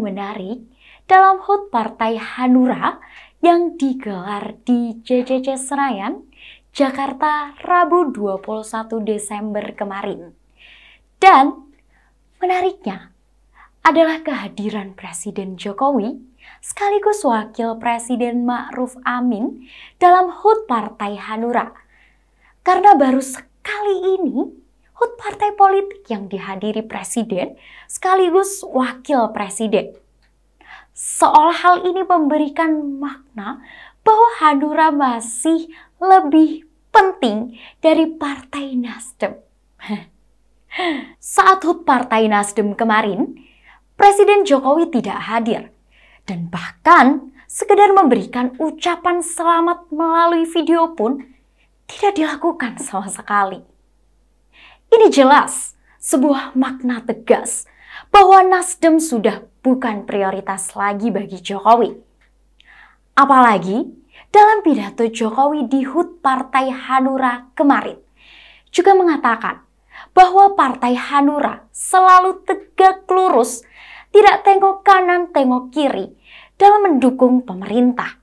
menarik dalam HUT Partai Hanura yang digelar di JCC Senayan, Jakarta, Rabu 21 Desember kemarin. Dan menariknya adalah kehadiran Presiden Jokowi sekaligus Wakil Presiden Ma'ruf Amin dalam HUT Partai Hanura. Karena baru sekali ini HUT partai politik yang dihadiri Presiden sekaligus Wakil Presiden. Seolah hal ini memberikan makna bahwa Hanura masih lebih penting dari Partai Nasdem. Saat HUT Partai Nasdem kemarin, Presiden Jokowi tidak hadir dan bahkan sekedar memberikan ucapan selamat melalui video pun tidak dilakukan sama sekali. Ini jelas sebuah makna tegas bahwa Nasdem sudah bukan prioritas lagi bagi Jokowi. Apalagi dalam pidato Jokowi di HUT Partai Hanura kemarin juga mengatakan bahwa Partai Hanura selalu tegak lurus, tidak tengok kanan tengok kiri dalam mendukung pemerintah.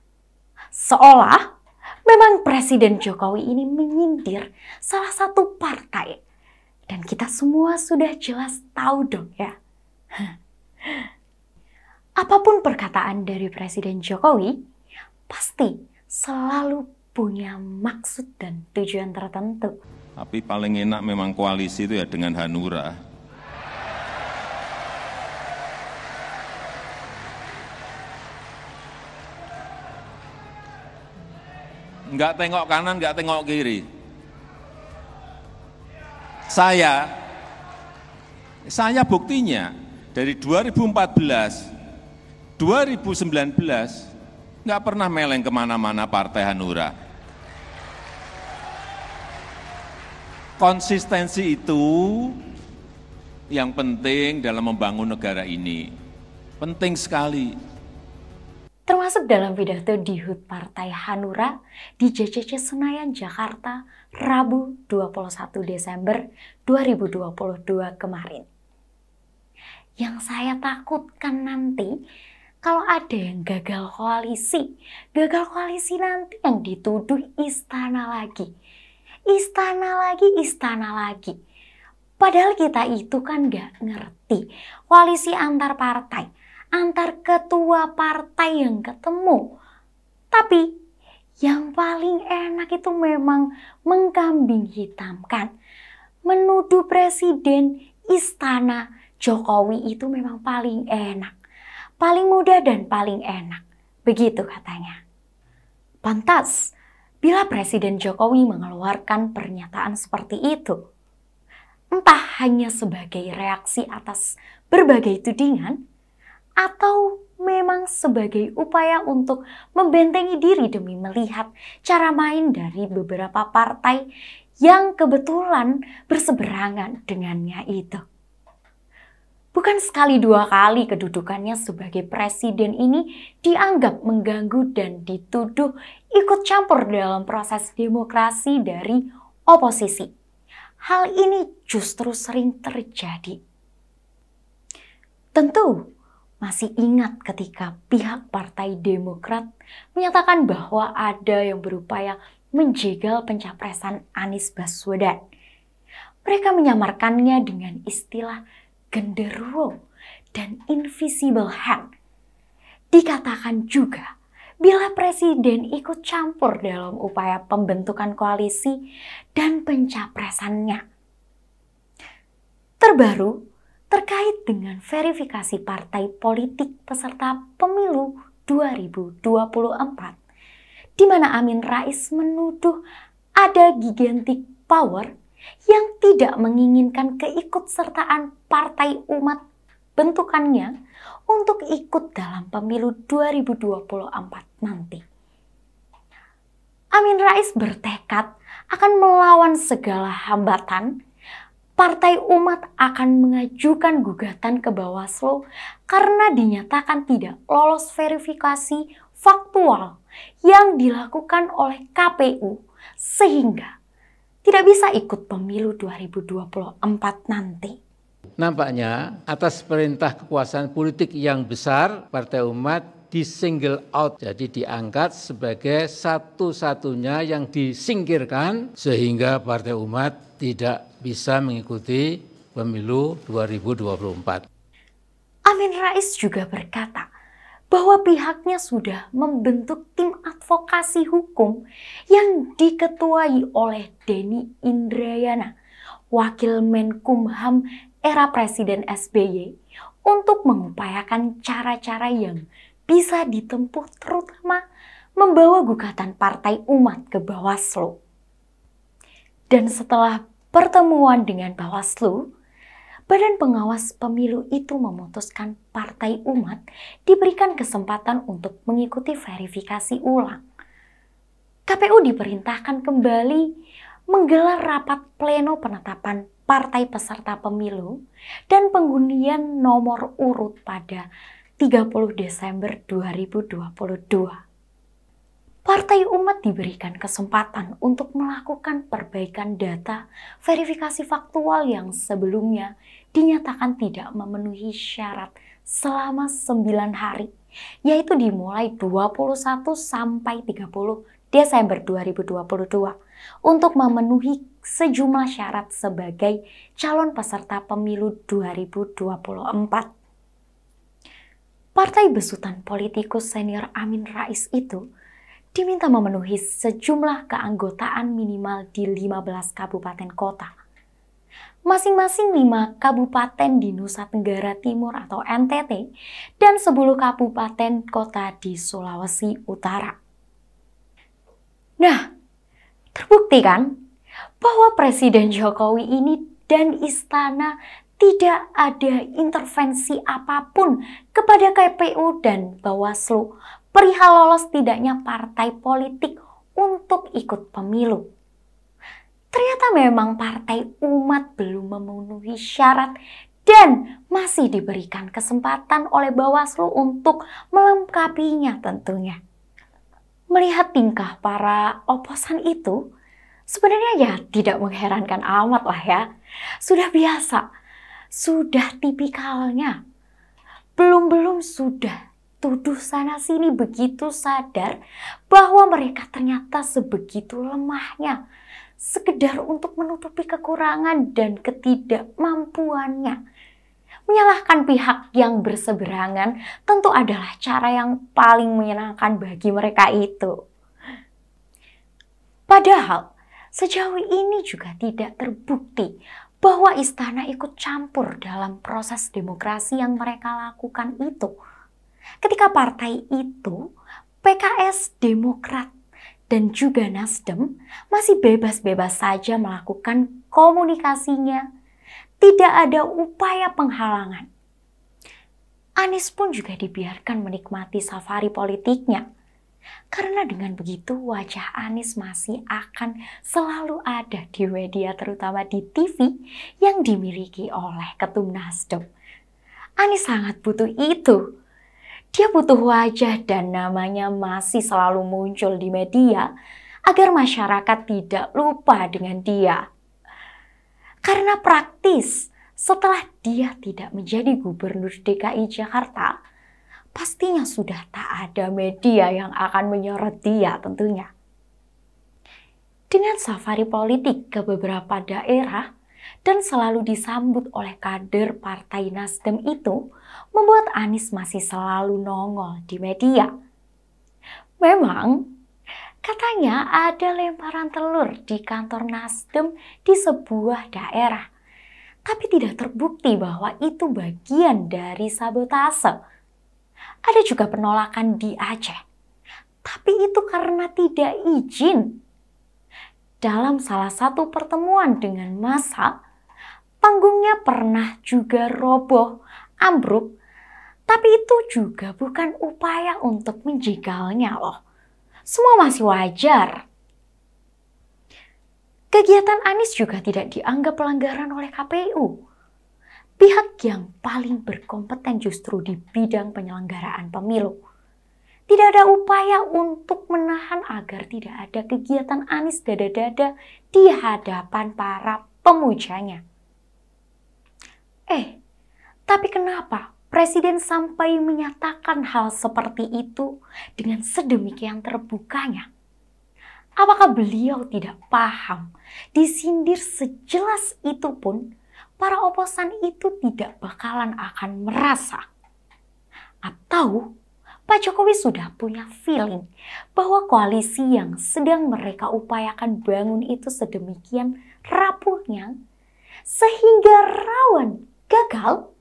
Seolah memang Presiden Jokowi ini menyindir salah satu partai. Dan kita semua sudah jelas tahu dong ya. Apapun perkataan dari Presiden Jokowi, pasti selalu punya maksud dan tujuan tertentu. Tapi paling enak memang koalisi itu ya dengan Hanura. Nggak tengok kanan, nggak tengok kiri. Saya buktinya dari 2014, 2019 nggak pernah meleng kemana-mana Partai Hanura. Konsistensi itu yang penting dalam membangun negara ini. Penting sekali. Termasuk dalam pidato di HUT Partai Hanura di JCC Senayan, Jakarta, Rabu 21 Desember 2022 kemarin. Yang saya takutkan nanti kalau ada yang gagal koalisi nanti yang dituduh istana lagi. Istana lagi. Padahal kita itu kan nggak ngerti koalisi antar partai, antar ketua partai yang ketemu. Tapi yang paling enak itu memang mengkambing hitamkan. Menuduh Presiden, istana, Jokowi itu memang paling enak. Paling mudah dan paling enak. Begitu katanya. Pantas bila Presiden Jokowi mengeluarkan pernyataan seperti itu. Entah hanya sebagai reaksi atas berbagai tudingan, atau memang sebagai upaya untuk membentengi diri demi melihat cara main dari beberapa partai yang kebetulan berseberangan dengannya itu. Bukan sekali dua kali kedudukannya sebagai presiden ini dianggap mengganggu dan dituduh ikut campur dalam proses demokrasi dari oposisi. Hal ini justru sering terjadi. Tentu masih ingat ketika pihak Partai Demokrat menyatakan bahwa ada yang berupaya menjegal pencapresan Anies Baswedan. Mereka menyamarkannya dengan istilah genderuwo dan invisible hand. Dikatakan juga bila Presiden ikut campur dalam upaya pembentukan koalisi dan pencapresannya. Terbaru, terkait dengan verifikasi partai politik peserta pemilu 2024, di mana Amin Rais menuduh ada gigantic power yang tidak menginginkan keikutsertaan partai umat bentukannya untuk ikut dalam pemilu 2024 nanti. Amin Rais bertekad akan melawan segala hambatan. Partai Umat akan mengajukan gugatan ke Bawaslu karena dinyatakan tidak lolos verifikasi faktual yang dilakukan oleh KPU sehingga tidak bisa ikut pemilu 2024 nanti. Nampaknya atas perintah kekuasaan politik yang besar, Partai Umat di-single out, jadi diangkat sebagai satu-satunya yang disingkirkan sehingga Partai Umat tidak bisa mengikuti pemilu 2024. Amin Rais juga berkata bahwa pihaknya sudah membentuk tim advokasi hukum yang diketuai oleh Denny Indrayana, Wakil Menkumham era Presiden SBY, untuk mengupayakan cara-cara yang bisa ditempuh, terutama membawa gugatan Partai Umat ke Bawaslu. Dan setelah pertemuan dengan Bawaslu, Badan Pengawas Pemilu itu memutuskan Partai Umat diberikan kesempatan untuk mengikuti verifikasi ulang. KPU diperintahkan kembali menggelar rapat pleno penetapan partai peserta pemilu dan pengundian nomor urut pada 30 Desember 2022. Partai Umat diberikan kesempatan untuk melakukan perbaikan data verifikasi faktual yang sebelumnya dinyatakan tidak memenuhi syarat selama 9 hari, yaitu dimulai 21 sampai 30 Desember 2022 untuk memenuhi sejumlah syarat sebagai calon peserta pemilu 2024. Partai besutan politikus senior Amin Rais itu diminta memenuhi sejumlah keanggotaan minimal di 15 kabupaten kota. Masing-masing 5 kabupaten di Nusa Tenggara Timur atau NTT dan 10 kabupaten kota di Sulawesi Utara. Nah, terbukti kan bahwa Presiden Jokowi ini dan istana tidak ada intervensi apapun kepada KPU dan Bawaslu perihal lolos tidaknya partai politik untuk ikut pemilu. Ternyata memang Partai Umat belum memenuhi syarat dan masih diberikan kesempatan oleh Bawaslu untuk melengkapinya tentunya. Melihat tingkah para oposan itu, sebenarnya ya tidak mengherankan amat lah ya. Sudah biasa. Sudah tipikalnya. Belum sudah tuduh sana sini begitu sadar bahwa mereka ternyata sebegitu lemahnya. Sekedar untuk menutupi kekurangan dan ketidakmampuannya. Menyalahkan pihak yang berseberangan tentu adalah cara yang paling menyenangkan bagi mereka itu. Padahal sejauh ini juga tidak terbukti bahwa istana ikut campur dalam proses demokrasi yang mereka lakukan itu. Ketika partai itu, PKS, Demokrat, dan juga Nasdem masih bebas-bebas saja melakukan komunikasinya, tidak ada upaya penghalangan. Anies pun juga dibiarkan menikmati safari politiknya. Karena dengan begitu wajah Anies masih akan selalu ada di media, terutama di TV yang dimiliki oleh Ketum Nasdem. Anies sangat butuh itu. Dia butuh wajah dan namanya masih selalu muncul di media agar masyarakat tidak lupa dengan dia. Karena praktis, setelah dia tidak menjadi Gubernur DKI Jakarta, pastinya sudah tak ada media yang akan menyorot dia tentunya. Dengan safari politik ke beberapa daerah dan selalu disambut oleh kader Partai Nasdem itu, membuat Anies masih selalu nongol di media. Memang, katanya ada lemparan telur di kantor Nasdem di sebuah daerah, tapi tidak terbukti bahwa itu bagian dari sabotase. Ada juga penolakan di Aceh, tapi itu karena tidak izin. Dalam salah satu pertemuan dengan massa, panggungnya pernah juga roboh, ambruk, tapi itu juga bukan upaya untuk menjegalnya loh. Semua masih wajar. Kegiatan Anies juga tidak dianggap pelanggaran oleh KPU. Pihak yang paling berkompeten justru di bidang penyelenggaraan pemilu. Tidak ada upaya untuk menahan agar tidak ada kegiatan Anies dada-dada di hadapan para pemujanya. Tapi kenapa Presiden sampai menyatakan hal seperti itu dengan sedemikian terbukanya? Apakah beliau tidak paham, disindir sejelas itu pun, para oposan itu tidak bakalan akan merasa? Atau Pak Jokowi sudah punya feeling bahwa koalisi yang sedang mereka upayakan bangun itu sedemikian rapuhnya, sehingga rawan gagal?